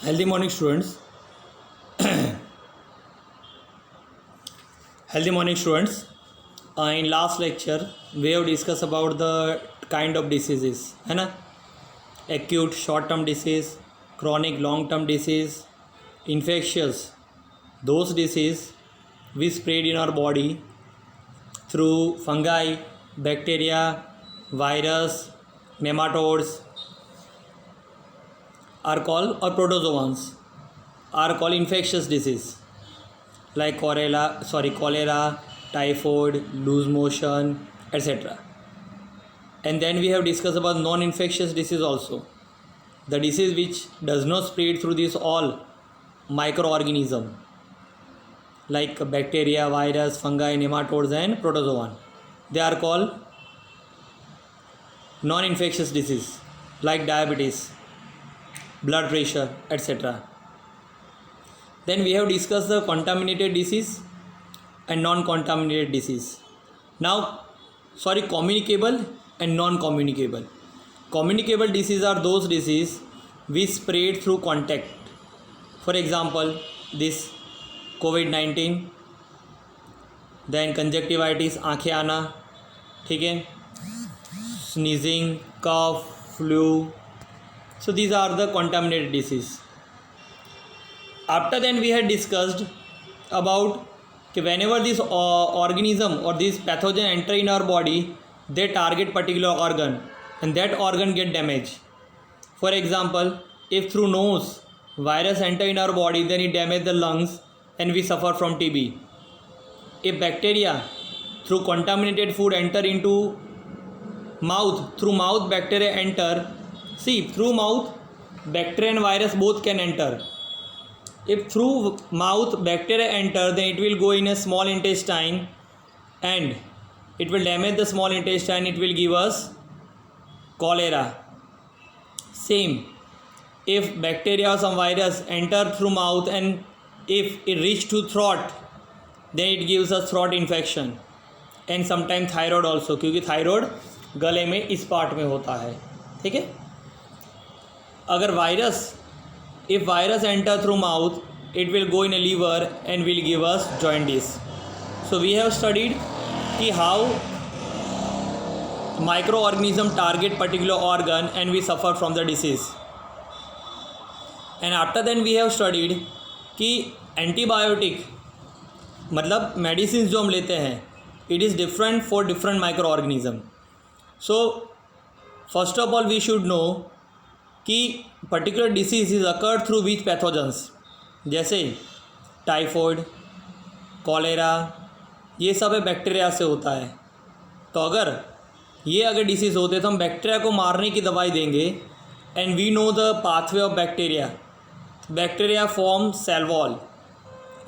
Healthy morning, students. Healthy morning, students. In last lecture, we have discussed about the kind of diseases, है ना? Acute short-term disease, chronic long-term disease, infectious. Those disease we spread in our body through fungi, bacteria, virus, nematodes are called, or protozoans are called infectious disease, like cholera, typhoid, loose motion, etc. And then we have discussed about non-infectious disease also, the disease which does not spread through this all microorganism like bacteria, virus, fungi, nematodes and protozoan. They are called non-infectious disease like diabetes, blood pressure, etc. Then we have discussed the contaminated disease and non-contaminated disease. Now, communicable and non-communicable. Communicable disease are those disease which spread through contact. For example, this COVID-19, then conjunctivitis, आँखें आना, ठीक है, sneezing, cough, flu. So these are the contaminated disease. After then we had discussed about whenever this organism or this pathogen enter in our body, they target particular organ and that organ get damaged. For example, if through nose virus enter in our body, then it damage the lungs and we suffer from TB. If bacteria through contaminated food enter into mouth, through mouth bacteria enter. See, through mouth bacteria and virus both can enter. If through mouth bacteria enter, then it will go in a small intestine and it will damage the small intestine. It will give us cholera. Same, if bacteria or some virus enter through mouth and if it reach to throat, then it gives us throat infection and sometimes thyroid also, क्योंकि thyroid गले में इस part में होता है, ठीक है. अगर if virus enter through mouth, it will go in a liver and will give us jaundice. So we have studied how microorganism target particular organ and we suffer from the disease. And after then we have studied कि antibiotic मतलब medicines जो हम लेते हैं, it is different for different microorganism. So first of all we should know कि particular disease is occurred through which pathogens, जैसे typhoid, cholera, ये सब है बैक्टीरिया से होता है. तो अगर डिसीज़ होते तो हम बैक्टीरिया को मारने की दवाई देंगे and we know the pathway of bacteria. Bacteria form cell wall.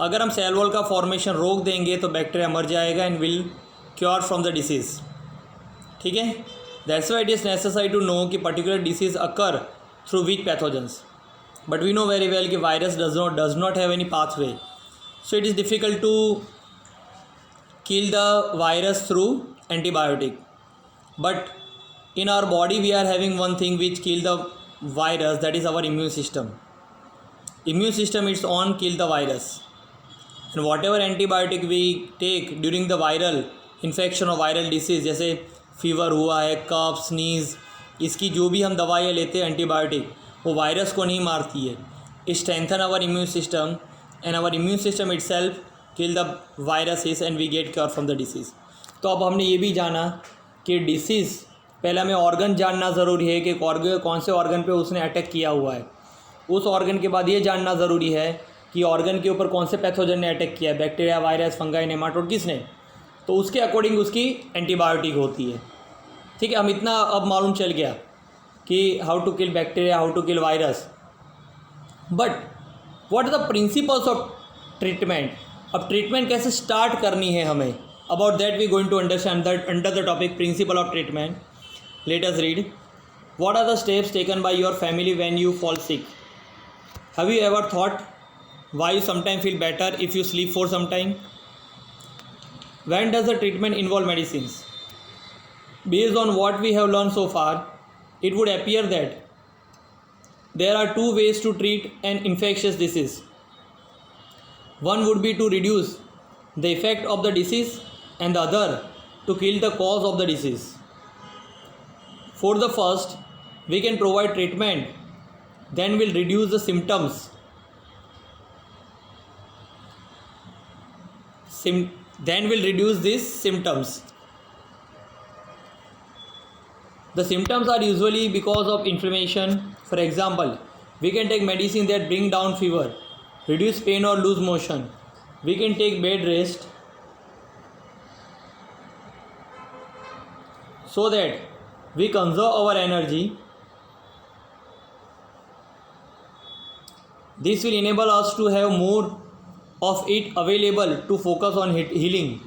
अगर हम सेल वॉल का फॉर्मेशन रोक देंगे तो बैक्टीरिया मर जाएगा and will cure from the disease, ठीक है. That's why it is necessary to know कि particular disease occur through which pathogens, but we know very well कि virus does not have any pathway, so it is difficult to kill the virus through antibiotic. But in our body we are having one thing which kill the virus, that is our immune system. Immune system its own kill the virus, and whatever antibiotic we take during the viral infection or viral disease, जैसे fever हुआ है, कफ, sneeze, इसकी जो भी हम दवाइयाँ लेते हैं एंटीबायोटिक, वो वायरस को नहीं मारती है. Strengthen our immune system and our immune system itself kill the viruses and we get cure from the disease. तो अब हमने ये भी जाना कि डिसीज़, पहले हमें ऑर्गन जानना ज़रूरी है कि कौन से ऑर्गन पे उसने अटैक किया हुआ है. उस ऑर्गन के बाद ये जानना ज़रूरी है कि ऑर्गन के ऊपर कौन से पैथोजन ने अटैक किया है, बैक्टीरिया, वायरस, फंगाई, नेमाटोड, किसने. तो उसके अकॉर्डिंग उसकी एंटीबायोटिक होती है, ठीक है. हम इतना अब मालूम चल गया कि how to kill bacteria, how to kill virus. But what are the principles of treatment. अब ट्रीटमेंट कैसे स्टार्ट करनी है हमें, about that we going to understand that under the topic principle of treatment. Let us read. What are the steps taken by your family when you fall sick. Have you ever thought why you sometime feel better if you sleep for some time. When does the treatment involve medicines. Based on what we have learned so far, it would appear that there are two ways to treat an infectious disease. One would be to reduce the effect of the disease and the other to kill the cause of the disease. For the first, we can provide treatment, then we'll reduce the symptoms. Then we'll reduce these symptoms. The symptoms are usually because of inflammation. For example, we can take medicine that bring down fever, reduce pain or lose motion. We can take bed rest so that we conserve our energy. This will enable us to have more of it available to focus on healing.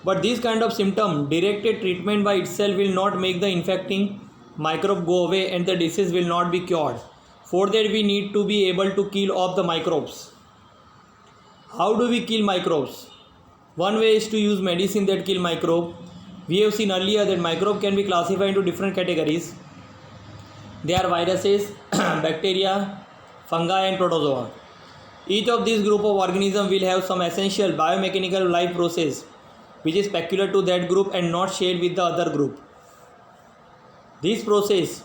But this kind of symptom directed treatment by itself will not make the infecting microbe go away and the disease will not be cured. For that we need to be able to kill off the microbes. How do we kill microbes? One way is to use medicine that kill microbe. We have seen earlier that microbe can be classified into different categories. They are viruses, bacteria, fungi and protozoa. Each of these group of organisms will have some essential biomechanical life process which is peculiar to that group and not shared with the other group. This process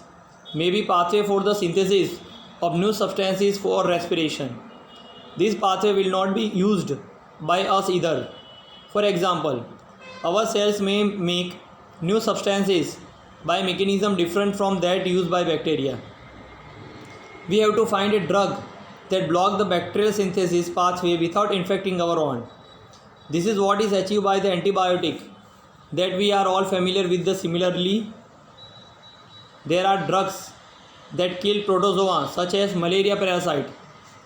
may be pathway for the synthesis of new substances for respiration. This pathway will not be used by us either. For example, our cells may make new substances by mechanism different from that used by bacteria. We have to find a drug that blocks the bacterial synthesis pathway without infecting our own. This is what is achieved by the antibiotic that we are all familiar with. Similarly, there are drugs that kill protozoa such as malaria parasite.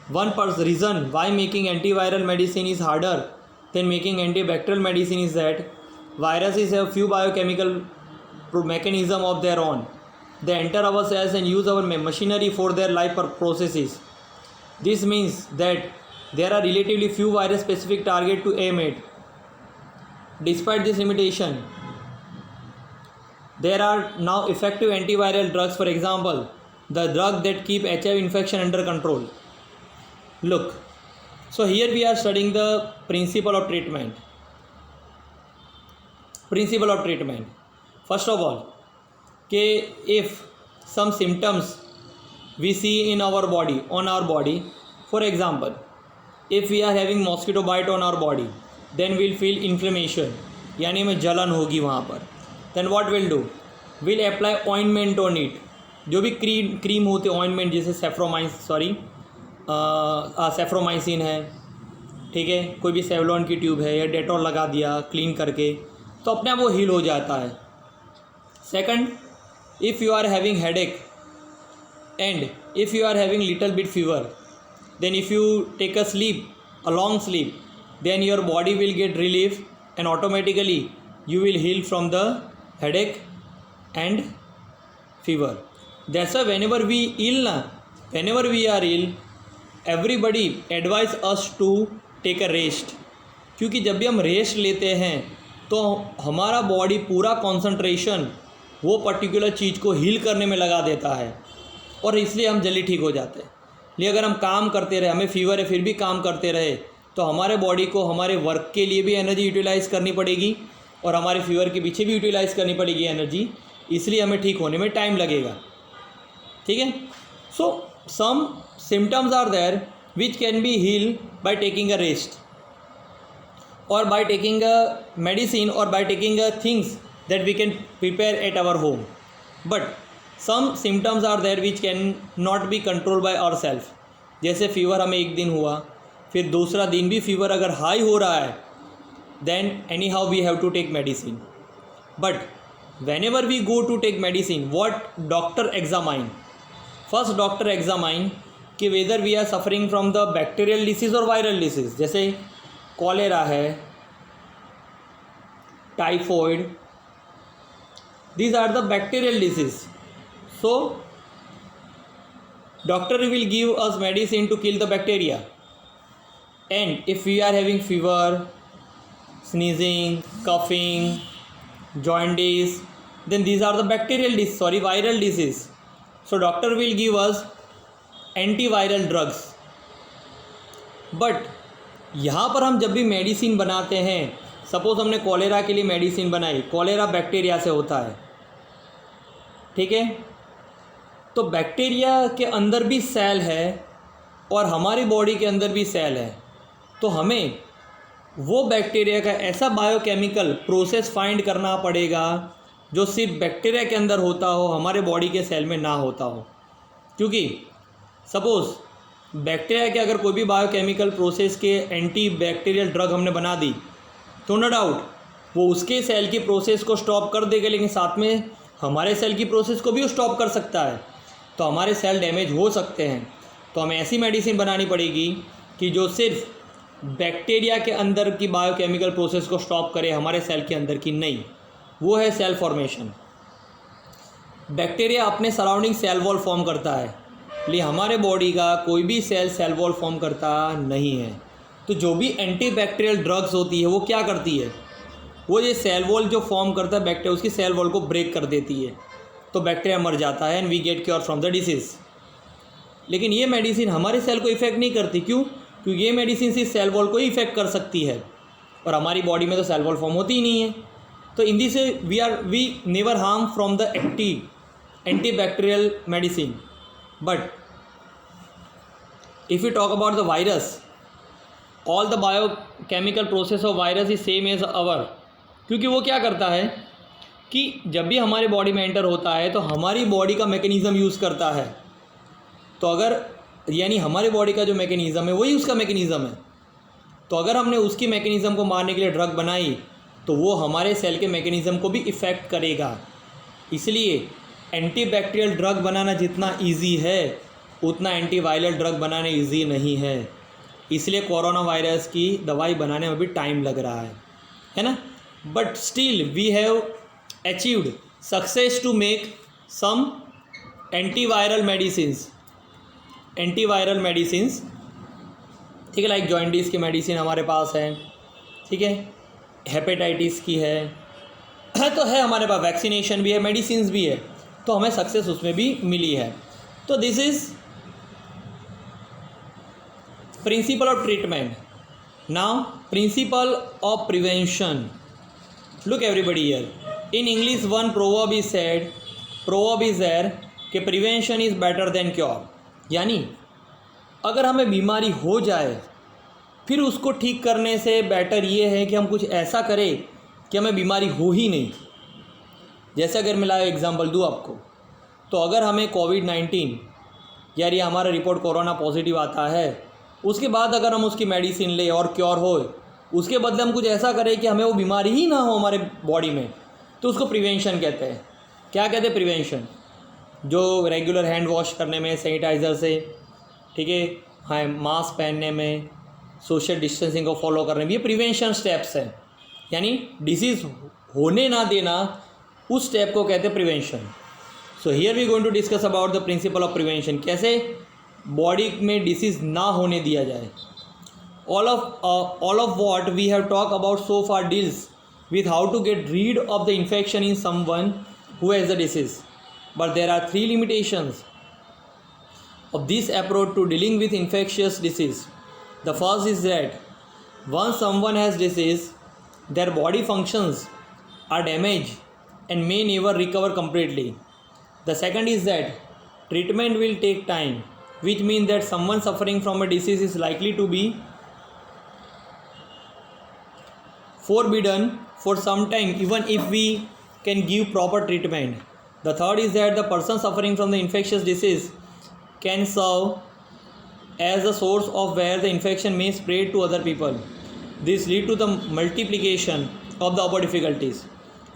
One reason why making antiviral medicine is harder than making antibacterial medicine is that viruses have few biochemical mechanism of their own. They enter our cells and use our machinery for their life processes. This means that there are relatively few virus specific targets to aim at. Despite this limitation, there are now effective antiviral drugs. For example, the drug that keep HIV infection under control. Look, so here we are studying the principle of treatment. Principle of treatment. First of all, if some symptoms we see in our body, on our body, for example, if we are having mosquito bite on our body, then we'll feel inflammation, यानी में जलन होगी वहाँ पर. Then what we'll do? We'll apply ointment on it. जो भी cream होते ointment जैसे सेफ्रोमाइसिन है, ठीक है, कोई भी सेवलॉन की ट्यूब है या डेटॉल लगा दिया क्लीन करके, तो अपने आप वो हील हो जाता है. Second, if you are having headache and if you are having little bit fever, then if you take a long sleep, then your body will get relief and automatically you will heal from the headache and fever. That's why whenever we are ill, everybody advise us to take a rest. क्योंकि जब भी हम rest लेते हैं तो हमारा body पूरा concentration वो पर्टिकुलर चीज़ को हील करने में लगा देता है और इसलिए हम जल्दी ठीक हो जाते हैं. लेकिन अगर हम काम करते रहे, हमें फीवर है फिर भी काम करते रहे, तो हमारे बॉडी को हमारे वर्क के लिए भी एनर्जी यूटिलाइज़ करनी पड़ेगी और हमारे फीवर के पीछे भी यूटिलाइज़ करनी पड़ेगी एनर्जी, इसलिए हमें ठीक होने में टाइम लगेगा. ठीक है. So some symptoms are there which can be heal by taking a rest और बाय टेकिंग अ मेडिसिन और by taking a things that we can prepare at our home. But some symptoms are there which can not be control by our self. जैसे fever हमें एक दिन हुआ, फिर दूसरा दिन भी फीवर अगर हाई हो रहा है, then anyhow we have to take medicine. But whenever we go to take medicine, what doctor examine? First doctor examine कि whether we are suffering from the bacterial disease और viral disease. जैसे cholera है, typhoid, these are the bacterial disease. So doctor will give us medicine to kill the bacteria. And if we are having fever, sneezing, coughing, jaundice, then these are the viral disease. So doctor will give us antiviral drugs. But यहाँ पर हम जब भी medicine बनाते हैं, suppose हमने cholera के लिए मेडिसिन बनाई, कॉलेरा बैक्टीरिया से होता है, ठीक है। तो बैक्टीरिया के अंदर भी सेल है और हमारी बॉडी के अंदर भी सेल है, तो हमें वो बैक्टीरिया का ऐसा बायोकेमिकल प्रोसेस फाइंड करना पड़ेगा जो सिर्फ बैक्टीरिया के अंदर होता हो, हमारे बॉडी के सेल में ना होता हो। क्योंकि सपोज़ बैक्टीरिया के अगर कोई भी बायोकेमिकल प्रोसेस के एंटी बैक्टीरियल ड्रग हमने बना दी, तो नो डाउट वो उसके सेल की प्रोसेस को स्टॉप कर देगा, लेकिन साथ में हमारे सेल की प्रोसेस को भी स्टॉप कर सकता है, तो हमारे सेल डैमेज हो सकते हैं। तो हमें ऐसी मेडिसिन बनानी पड़ेगी कि जो सिर्फ बैक्टीरिया के अंदर की बायोकेमिकल प्रोसेस को स्टॉप करे, हमारे सेल के अंदर की नहीं। वो है सेल फॉर्मेशन। बैक्टीरिया अपने सराउंडिंग सेल वॉल फॉर्म करता है, इसलिए हमारे बॉडी का कोई भी सेल वॉल फॉर्म करता नहीं है। तो जो भी एंटी बैक्टीरियल ड्रग्स होती है वो क्या करती है, वो ये सेल वॉल जो फॉर्म करता है बैक्टीरिया, उसकी सेल वॉल को ब्रेक कर देती है, तो बैक्टीरिया मर जाता है and we get cure from the disease. लेकिन ये मेडिसिन हमारे सेल को इफेक्ट नहीं करती। क्यों? क्योंकि ये मेडिसिन सिर्फ सेल वॉल को ही इफेक्ट कर सकती है और हमारी बॉडी में तो सेल वॉल फॉर्म होती ही नहीं है। तो in this we never harm from the anti bacterial medicine. But if you talk about the virus, all the biochemical process of virus is same as our. क्योंकि वो क्या करता है कि जब भी हमारे बॉडी में एंटर होता है तो हमारी बॉडी का मैकेनिज़्म यूज़ करता है। तो अगर यानी हमारे बॉडी का जो मैकेनिज़्म है वही उसका मैकेनिज़्म है, तो अगर हमने उसकी मैकेनिज़्म को मारने के लिए ड्रग बनाई तो वो हमारे सेल के मैकेनिज़्म को भी इफ़ेक्ट करेगा। इसलिए एंटीबैक्टीरियल ड्रग बनाना जितना इजी है उतना एंटीवायरल ड्रग बनाना इजी नहीं है। इसलिए कोरोना वायरस की दवाई बनाने में भी टाइम लग रहा है ना। But still we have achieved success to make some antiviral medicines, ठीक है। लाइक जॉइंटिस की मेडिसिन हमारे पास है, ठीक है, हेपेटाइटिस की है तो है हमारे पास, वैक्सीनेशन भी है, मेडिसिन्स भी है, तो हमें सक्सेस उसमें भी मिली है। तो this is principle of treatment. Now principle of prevention. Look everybody here, in English one proverb is there कि prevention is better than cure. यानी अगर हमें बीमारी हो जाए फिर उसको ठीक करने से बेटर ये है कि हम कुछ ऐसा करें कि हमें बीमारी हो ही नहीं। जैसे अगर मैं एग्जांपल दूँ आपको, तो अगर हमें कोविड-19 यार ये हमारा रिपोर्ट कोरोना पॉजिटिव आता है, उसके बाद अगर हम उसकी मेडिसिन लें और क्योर हो, उसके बदले हम कुछ ऐसा करें कि हमें वो बीमारी ही ना हो हमारे बॉडी में, तो उसको प्रिवेंशन कहते हैं। क्या कहते हैं प्रिवेंशन? जो रेगुलर हैंड वॉश करने में सैनिटाइज़र से, ठीक है, हाँ, मास्क पहनने में, सोशल डिस्टेंसिंग को फॉलो करने में, ये प्रिवेंशन स्टेप्स हैं। यानी डिसीज़ होने ना देना, उस स्टेप को कहते हैं prevention. So here we going to discuss about the principle of prevention, कैसे बॉडी में डिसीज़ ना होने दिया जाए। All of what we have talk about so far deals with how to get rid of the infection in someone who has the disease. But there are 3 limitations of this approach to dealing with infectious disease. The first is that once someone has disease, their body functions are damaged and may never recover completely. The second is that treatment will take time, which means that someone suffering from a disease is likely to be forbidden for some time even if we can give proper treatment. The third is that the person suffering from the infectious disease can serve as the source of where the infection may spread to other people. This lead to the multiplication of the other difficulties.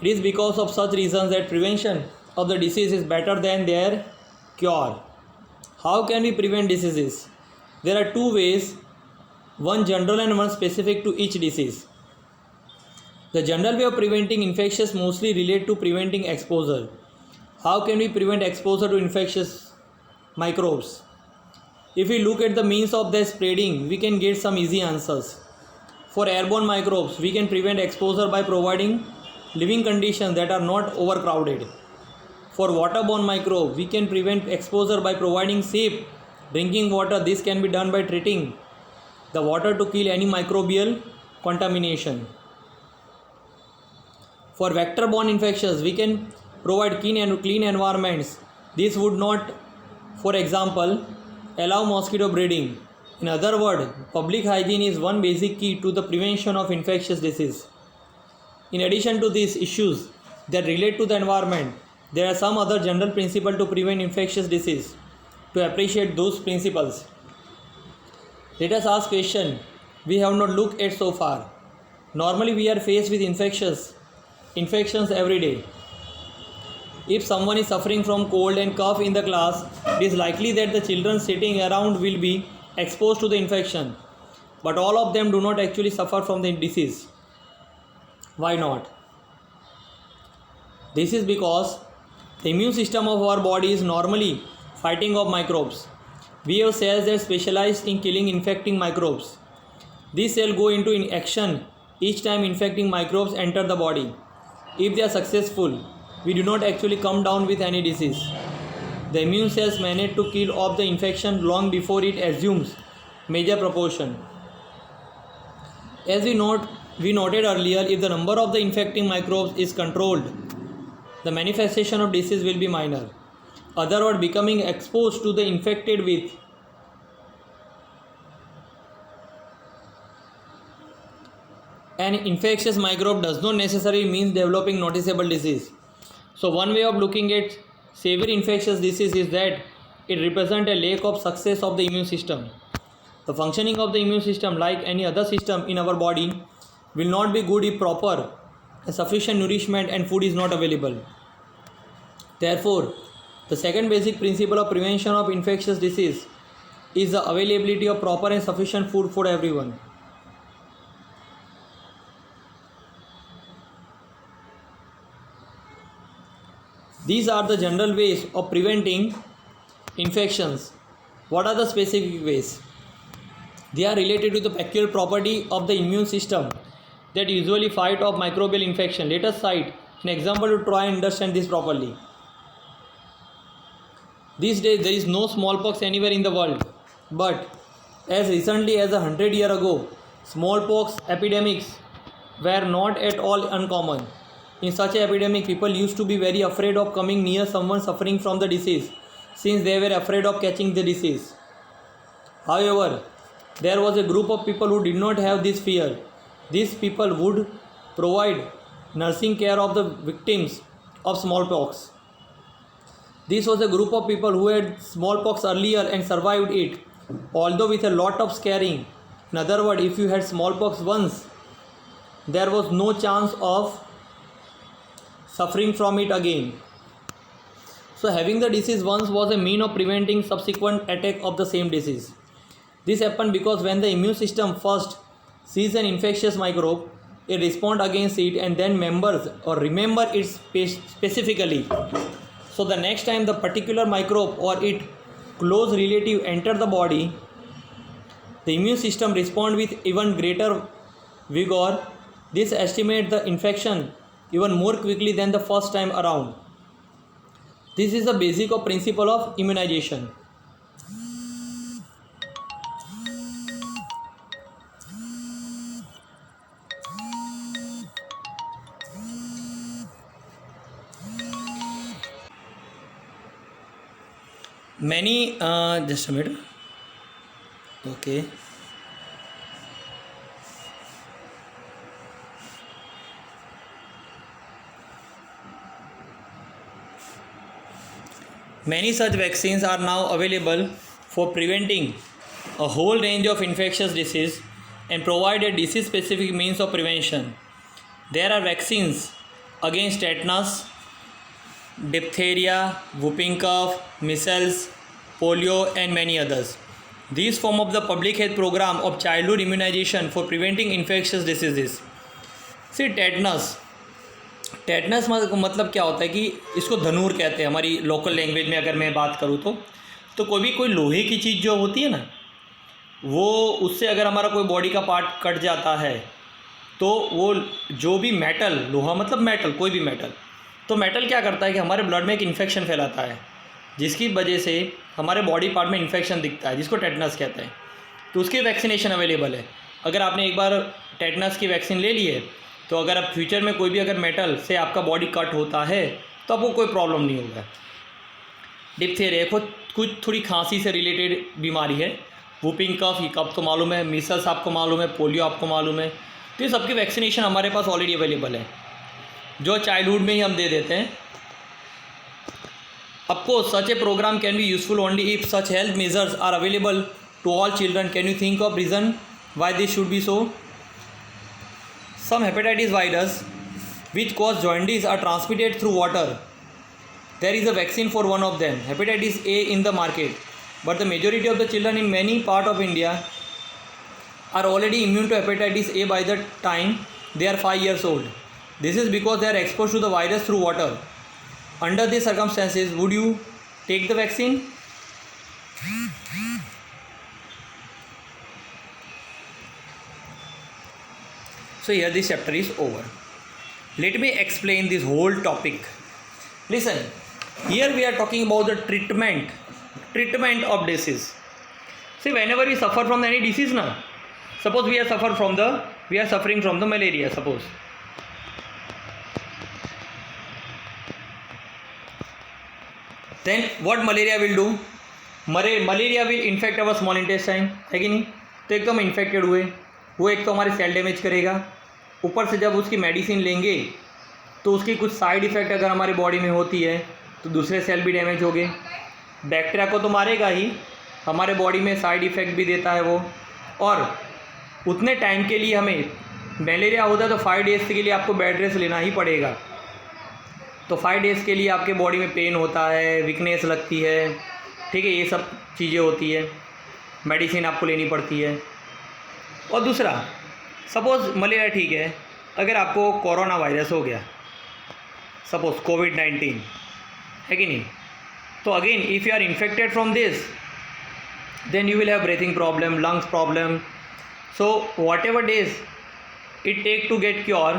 It is because of such reasons that prevention of the disease is better than their cure. How can we prevent diseases? There are 2 ways, one general and one specific to each disease. The general way of preventing infections mostly relate to preventing exposure. How can we prevent exposure to infectious microbes? If we look at the means of their spreading, we can get some easy answers. For airborne microbes, we can prevent exposure by providing living conditions that are not overcrowded. For waterborne microbes, we can prevent exposure by providing safe Drinking water, this can be done by treating the water to kill any microbial contamination. For vector-borne infections, we can provide clean environments. This would not, for example, allow mosquito breeding. In other words, public hygiene is one basic key to the prevention of infectious disease. In addition to these issues that relate to the environment, there are some other general principles to prevent infectious disease. To appreciate those principles, let us ask question we have not looked at so far. Normally, we are faced with infections every day. If someone is suffering from cold and cough in the class, it is likely that the children sitting around will be exposed to the infection. But all of them do not actually suffer from the disease. Why not? This is because the immune system of our body is normally fighting off microbes. We have cells that specialize in killing infecting microbes. These cells go into action each time infecting microbes enter the body. If they are successful, we do not actually come down with any disease. The immune cells manage to kill off the infection long before it assumes major proportion. As we noted earlier, if the number of the infecting microbes is controlled, the manifestation of disease will be minor. Other words, becoming exposed to the infected with an infectious microbe does not necessarily mean developing noticeable disease. So one way of looking at severe infectious disease is that it represents a lack of success of the immune system. The functioning of the immune system, like any other system in our body, will not be good if proper and sufficient nourishment and food is not available. Therefore, the second basic principle of prevention of infectious disease is the availability of proper and sufficient food for everyone. These are the general ways of preventing infections. What are the specific ways? They are related to the peculiar property of the immune system that usually fight off microbial infection. Let us cite an example to try and understand this properly. These days there is no smallpox anywhere in the world, but as recently as 100 years ago, smallpox epidemics were not at all uncommon. In such an epidemic, people used to be very afraid of coming near someone suffering from the disease, since they were afraid of catching the disease. However, there was a group of people who did not have this fear. These people would provide nursing care of the victims of smallpox. This was a group of people who had smallpox earlier and survived it, although with a lot of scarring. In other words, if you had smallpox once, there was no chance of suffering from it again. So having the disease once was a means of preventing subsequent attack of the same disease. This happened because when the immune system first sees an infectious microbe, it responds against it and then remember it specifically. So the next time the particular microbe or its close relative enter the body, the immune system responds with even greater vigor. This estimates the infection even more quickly than the first time around. This is the basic principle of immunization. Just a minute. Okay. Many such vaccines are now available for preventing a whole range of infectious disease and provide a disease-specific means of prevention. There are vaccines against tetanus, diphtheria, whooping cough, measles, polio, and many others. These form of the public health program of childhood immunization for preventing infectious diseases. See, tetanus मतलब क्या होता है कि इसको धनूर कहते हैं हमारी local language में। अगर मैं बात करूँ तो कोई लोहे की चीज़ जो होती है ना, वो उससे अगर हमारा कोई बॉडी का पार्ट कट जाता है तो वो जो भी मेटल, लोहा मतलब मेटल, कोई भी मेटल, तो मेटल क्या करता है कि हमारे ब्लड में एक इन्फेक्शन फैलाता है। जिसकी वजह से हमारे बॉडी पार्ट में इन्फेक्शन दिखता है, जिसको टेटनस कहते हैं, तो उसकी वैक्सीनेशन अवेलेबल है। अगर आपने एक बार टेटनस की वैक्सीन ले ली है तो अगर आप फ्यूचर में कोई भी अगर मेटल से आपका बॉडी कट होता है तो आपको कोई प्रॉब्लम नहीं होगा। डिप्थेरिया कुछ थोड़ी खांसी से रिलेटेड बीमारी है। वूपिंग कफ, ये कफ तो मालूम है, मीसल्स आपको मालूम है, पोलियो आपको मालूम है, तो ये सबकी वैक्सीनेशन हमारे पास ऑलरेडी अवेलेबल है, जो चाइल्डहुड में ही हम दे देते हैं। Of course such a program can be useful only if such health measures are available to all children. Can you think of reason why this should be so? Some hepatitis virus which cause jaundice are transmitted through water. There is a vaccine for one of them, hepatitis A, in the market, but the majority of the children in many parts of India are already immune to hepatitis A by the time they are 5 years old. This is because they are exposed to the virus through water. Under these circumstances, would you take the vaccine? So here this chapter is over. Let me explain this whole topic. Listen, here we are talking about the treatment of disease. See, whenever we suffer from any disease, na, suppose we are suffering from the malaria, suppose. Then what malaria will do? Malaria will infect our small intestine, है कि नहीं? तो एक तो हम infected हुए, वो एक तो हमारे सेल डैमेज करेगा, ऊपर से जब उसकी मेडिसिन लेंगे तो उसकी कुछ साइड इफ़ेक्ट अगर हमारी बॉडी में होती है तो दूसरे सेल भी डैमेज हो गए। बैक्टीरिया को तो मारेगा ही, हमारे बॉडी में साइड इफ़ेक्ट भी देता है वो। और उतने टाइम के लिए हमें मलेरिया होता है तो 5 डेज़ के लिए आपको बेड रेस्ट लेना ही पड़ेगा। तो 5 डेज़ के लिए आपके बॉडी में पेन होता है, वीकनेस लगती है, ठीक है, ये सब चीज़ें होती है, मेडिसिन आपको लेनी पड़ती है। और दूसरा, सपोज़ मलेरिया ठीक है, अगर आपको कोरोना वायरस हो गया, सपोज़ कोविड-19, है कि नहीं, तो again if you are infected from this then you will have breathing problem, lungs problem. So whatever days it take to get cure,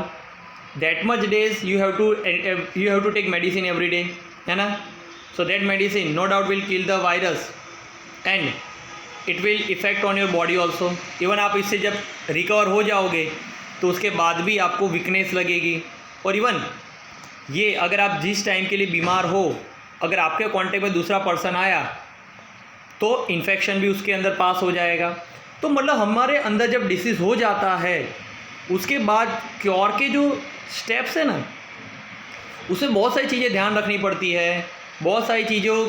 that much days you have to take medicine every day, है ना। So that medicine no doubt will kill the virus and it will effect on your body also. Even आप इससे जब recover हो जाओगे तो उसके बाद भी आपको वीकनेस लगेगी। और इवन ये अगर आप जिस टाइम के लिए बीमार हो, अगर आपके कांटेक्ट में दूसरा पर्सन आया तो इन्फेक्शन भी उसके अंदर पास हो जाएगा। तो मतलब हमारे अंदर जब डिसीज़ हो जाता है उसके बाद क्योर के जो स्टेप्स है ना, उसमें बहुत सारी चीज़ें ध्यान रखनी पड़ती है, बहुत सारी चीज़ों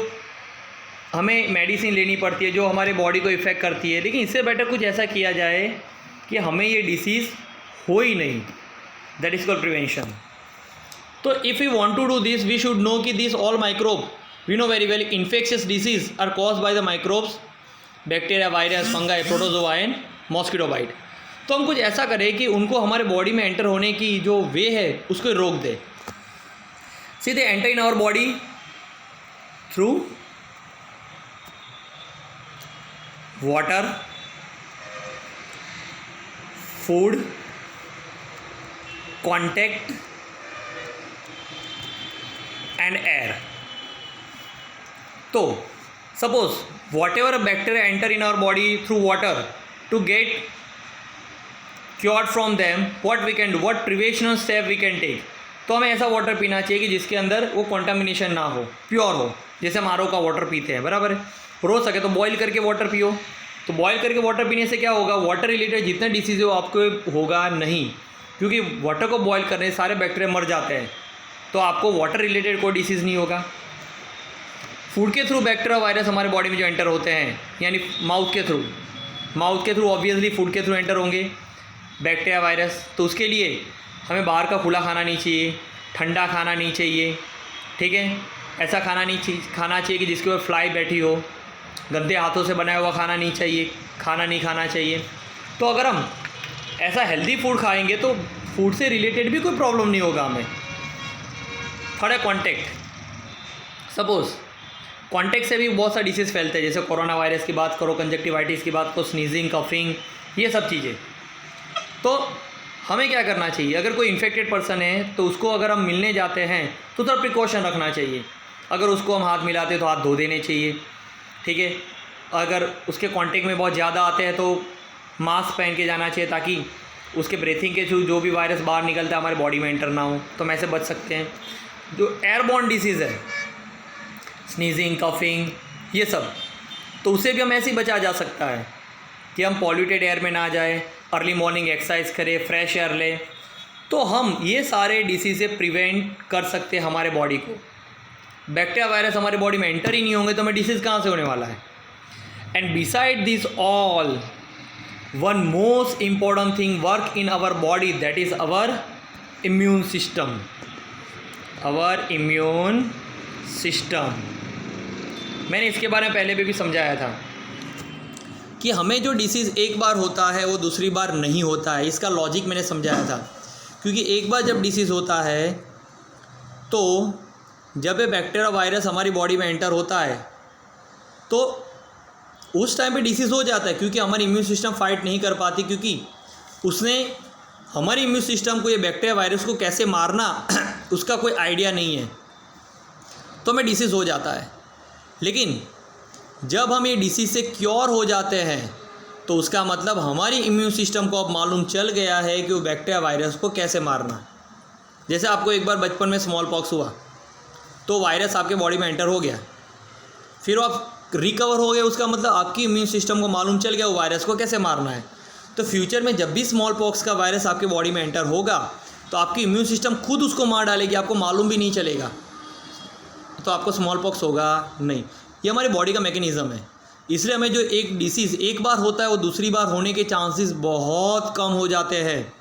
हमें मेडिसिन लेनी पड़ती है जो हमारे बॉडी को इफ़ेक्ट करती है। लेकिन इससे बेटर कुछ ऐसा किया जाए कि हमें ये डिसीज़ हो ही नहीं, दैट इज़ कॉल्ड प्रिवेंशन। तो if you want to do this we should know कि this all microbe we know very well infectious disease are caused by the microbes, bacteria, virus, fungi, protozoa and mosquito bite. तो हम कुछ ऐसा करें कि उनको हमारे बॉडी में एंटर होने की जो वे है उसको रोक दे। See they enter in our body through water, food, contact and air. So suppose whatever bacteria enter in our body through water, to get cured from them, what we can do, what prevention step we can take? तो हमें ऐसा water पीना चाहिए कि जिसके अंदर वो contamination ना हो, प्योर हो, जैसे हम आरओ का वाटर पीते हैं, बराबर है। हो सके तो बॉईल करके वाटर पियो। तो बॉईल करके वाटर पीने से क्या होगा, वाटर रिलेटेड जितने डिसीज़ हो आपको होगा नहीं, क्योंकि वाटर को बॉईल करने से सारे बैक्टीरिया मर जाते हैं, तो आपको वाटर रिलेटेड कोई डिसीज़ नहीं होगा। फूड के थ्रू बैक्टीरिया, वायरस हमारे बॉडी में जो एंटर होते हैं, यानी माउथ के थ्रू ऑब्वियसली फूड के थ्रू एंटर होंगे बैक्टीरिया, वायरस। तो उसके लिए हमें बाहर का खुला खाना नहीं चाहिए, ठंडा खाना नहीं चाहिए, ठीक है। ऐसा खाना चाहिए कि जिसके ऊपर फ्लाई बैठी हो, गंदे हाथों से बनाया हुआ खाना नहीं खाना चाहिए। तो अगर हम ऐसा हेल्दी फूड खाएंगे तो फूड से रिलेटेड भी कोई प्रॉब्लम नहीं होगा हमें। थर्ड है कॉन्टैक्ट। सपोज़ कॉन्टैक्ट से भी बहुत सा डिसीज़ फैलते हैं, जैसे कोरोना वायरस की बात करो, कंजक्टिवाइटिस की बात करो, स्नीजिंग, कफिंग, ये सब चीज़ें। तो हमें क्या करना चाहिए, अगर कोई इन्फेक्टेड पर्सन है तो उसको अगर हम मिलने जाते हैं तो थोड़ा प्रिकॉशन रखना चाहिए। अगर उसको हम हाथ मिलाते तो हाथ धो देने चाहिए, ठीक है। अगर उसके कांटेक्ट में बहुत ज़्यादा आते हैं तो मास्क पहन के जाना चाहिए, ताकि उसके ब्रीथिंग के थ्रू जो भी वायरस बाहर निकलता है हमारे बॉडी में एंटर ना हो, तो हम ऐसे बच सकते हैं। जो एयरबॉर्न डिसीज़ है, स्नीजिंग, कफिंग, ये सब, तो उसे भी हम ऐसे ही बचा जा सकता है कि हम पॉल्यूटेड एयर में ना जाए, अर्ली मॉर्निंग एक्सरसाइज करें, फ्रेश एयर लें, तो हम ये सारे डिसीज़ से प्रिवेंट कर सकते हैं हमारे बॉडी को। बैक्टीरिया वायरस हमारे बॉडी में एंटर ही नहीं होंगे तो हमें डिसीज़ कहाँ से होने वाला है। And beside this all, one most important thing work in our body, that is our immune system. Our immune system, मैंने इसके बारे में पहले भी समझाया था कि हमें जो डिसीज़ एक बार होता है वो दूसरी बार नहीं होता है। इसका लॉजिक मैंने समझाया था, क्योंकि एक बार जब डिसीज़ होता है तो जब ये बैक्टीरिया वायरस हमारी बॉडी में एंटर होता है तो उस टाइम पे डिसीज़ हो जाता है, क्योंकि हमारी इम्यून सिस्टम फाइट नहीं कर पाती, क्योंकि उसने हमारी इम्यून सिस्टम को ये बैक्टीरिया वायरस को कैसे मारना उसका कोई आइडिया नहीं है, तो हमें डिसीज़ हो जाता है। लेकिन जब हम ये डिसीज़ से क्योर हो जाते हैं तो उसका मतलब हमारी इम्यून सिस्टम को अब मालूम चल गया है कि वो बैक्टीरिया वायरस को कैसे मारना है। जैसे आपको एक बार बचपन में स्मॉल पॉक्स हुआ तो वायरस आपके बॉडी में एंटर हो गया, फिर आप रिकवर हो गए, उसका मतलब आपकी इम्यून सिस्टम को मालूम चल गया वो वायरस को कैसे मारना है। तो फ्यूचर में जब भी स्मॉल पॉक्स का वायरस आपके बॉडी में एंटर होगा तो आपकी इम्यून सिस्टम खुद उसको मार डालेगी, आपको मालूम भी नहीं चलेगा, तो आपको स्मॉल पॉक्स होगा नहीं। ये हमारी बॉडी का मैकेनिज़्म है। इसलिए हमें जो एक डिसीज़ एक बार होता है वो दूसरी बार होने के चांसेस बहुत कम हो जाते हैं।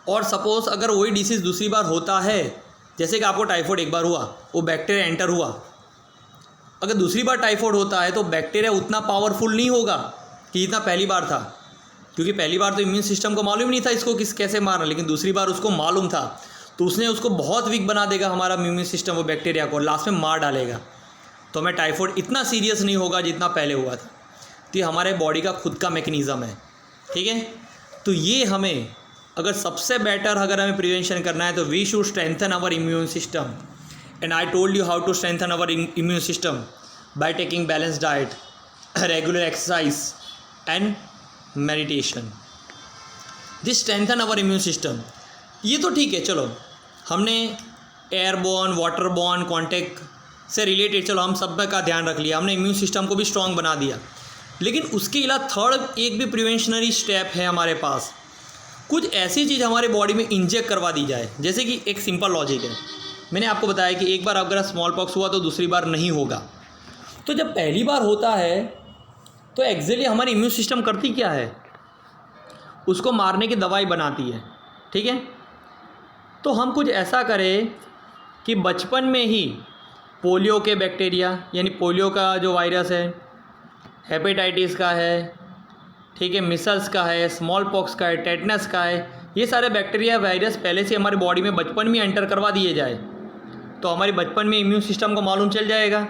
और सपोज़ अगर वही डिसीज़ दूसरी बार होता है, जैसे कि आपको टाइफाइड एक बार हुआ, वो बैक्टीरिया एंटर हुआ, अगर दूसरी बार टाइफाइड होता है तो बैक्टीरिया उतना पावरफुल नहीं होगा कि जितना पहली बार था, क्योंकि पहली बार तो इम्यून सिस्टम को मालूम नहीं था इसको कैसे मारना, लेकिन दूसरी बार उसको मालूम था, तो उसने उसको बहुत वीक बना देगा हमारा इम्यून सिस्टम, वो बैक्टीरिया को लास्ट में मार डालेगा। तो हमें टाइफाइड इतना सीरियस नहीं होगा जितना पहले हुआ था। तो ये हमारे बॉडी का खुद का मैकेनिज़्म है, ठीक है। तो ये हमें अगर सबसे बेटर अगर हमें प्रिवेंशन करना है तो we should strengthen our immune system. And I told you how to strengthen our immune system by taking balance diet, regular exercise and meditation. This strengthen our immune system. ये तो ठीक है, चलो हमने एयरबॉर्न, वाटरबॉर्न, कॉन्टैक्ट से related चलो हम सब का ध्यान रख लिया, हमने इम्यून सिस्टम को भी स्ट्रॉन्ग बना दिया। लेकिन उसके अलावा थर्ड एक भी प्रिवेंशनरी स्टेप है हमारे पास, कुछ ऐसी चीज़ हमारे बॉडी में इंजेक्ट करवा दी जाए। जैसे कि एक सिंपल लॉजिक है, मैंने आपको बताया कि एक बार अगर स्मॉल पॉक्स हुआ तो दूसरी बार नहीं होगा। तो जब पहली बार होता है तो एक्चुअली हमारी इम्यून सिस्टम करती क्या है, उसको मारने की दवाई बनाती है, ठीक है। तो हम कुछ ऐसा करें कि बचपन में ही पोलियो के बैक्टीरिया, यानी पोलियो का जो वायरस है, हेपेटाइटिस का है, ठीक है, मिसल्स का है, स्मॉल पॉक्स का है, टेटनस का है, ये सारे बैक्टीरिया वायरस पहले से हमारी बॉडी में बचपन में एंटर करवा दिए जाए तो हमारी बचपन में इम्यून सिस्टम को मालूम चल जाएगा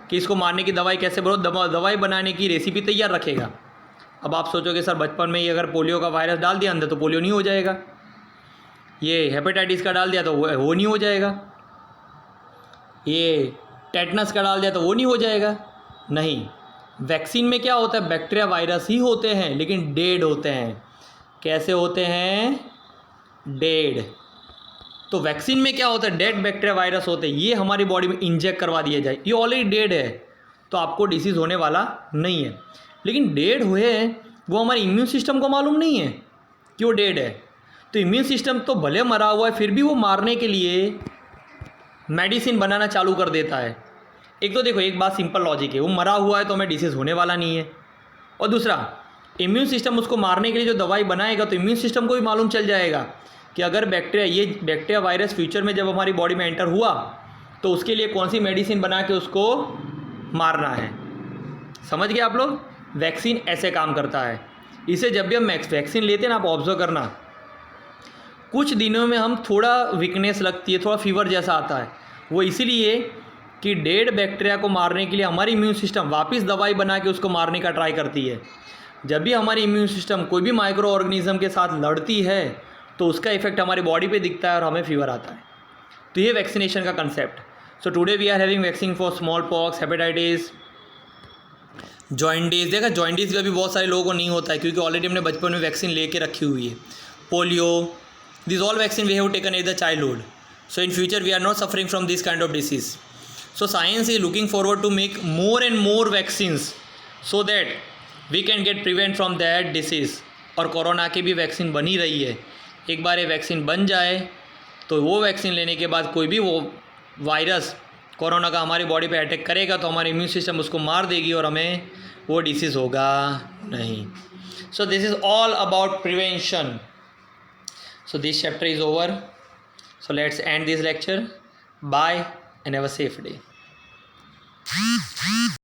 कि इसको मारने की दवाई कैसे दवाई बनाने की रेसिपी तैयार रखेगा। अब आप सोचोगे सर बचपन में ही अगर पोलियो का वायरस डाल दिया अंदर तो पोलियो नहीं हो जाएगा, ये हेपेटाइटिस का डाल दिया तो वो नहीं हो जाएगा, ये टेटनस का डाल दिया तो वो नहीं हो जाएगा। नहीं, वैक्सीन में क्या होता है, बैक्टीरिया वायरस ही होते हैं लेकिन डेड होते हैं। कैसे होते हैं, डेड। तो वैक्सीन में क्या होता है, डेड बैक्टीरिया वायरस होते हैं, ये हमारी बॉडी में इंजेक्ट करवा दिया जाए, ये ऑलरेडी डेड है तो आपको डिसीज़ होने वाला नहीं है। लेकिन डेड हुए वो हमारे इम्यून सिस्टम को मालूम नहीं है कि वो डेड है, तो इम्यून सिस्टम तो भले मरा हुआ है फिर भी वो मारने के लिए मेडिसिन बनाना चालू कर देता है। एक तो देखो, एक बात सिंपल लॉजिक है, वो मरा हुआ है तो हमें डिसीज़ होने वाला नहीं है, और दूसरा इम्यून सिस्टम उसको मारने के लिए जो दवाई बनाएगा तो इम्यून सिस्टम को भी मालूम चल जाएगा कि अगर ये बैक्टीरिया वायरस फ्यूचर में जब हमारी बॉडी में एंटर हुआ तो उसके लिए कौन सी मेडिसिन बना के उसको मारना है। समझ गए आप लोग, वैक्सीन ऐसे काम करता है। इसे जब भी हम वैक्सीन लेते हैं ना, आप ऑब्जर्व करना, कुछ दिनों में हम थोड़ा वीकनेस लगती है, थोड़ा फीवर जैसा आता है, वो इसीलिए कि डेड बैक्टीरिया को मारने के लिए हमारी इम्यून सिस्टम वापस दवाई बना के उसको मारने का ट्राई करती है। जब भी हमारी इम्यून सिस्टम कोई भी माइक्रो ऑर्गेनिज्म के साथ लड़ती है तो उसका इफेक्ट हमारी बॉडी पे दिखता है और हमें फीवर आता है। तो ये वैक्सीनेशन का concept. So today we are having vaccine for small pox, hepatitis, jaundice. देखा जॉइंटिस का भी बहुत सारे लोगों को नहीं होता है क्योंकि ऑलरेडी हमने बचपन में वैक्सीन लेके रखी हुई है. Polio, this all vaccine we have taken as the childhood. So in future we are not suffering from this kind of disease. So science is looking forward to make more and more vaccines so that we can get prevent from that disease. और corona की भी vaccine बनी रही है. एक बार ये vaccine बन जाए तो वो वैक्सीन लेने के बाद कोई भी वो वायरस कोरोना का हमारी बॉडी पे अटैक करेगा तो हमारी इम्यून सिस्टम उसको मार देगी और हमें वो डिसीज़ होगा नहीं. So this is all about prevention. So this chapter is over. So let's end this lecture. Bye and have a safe day.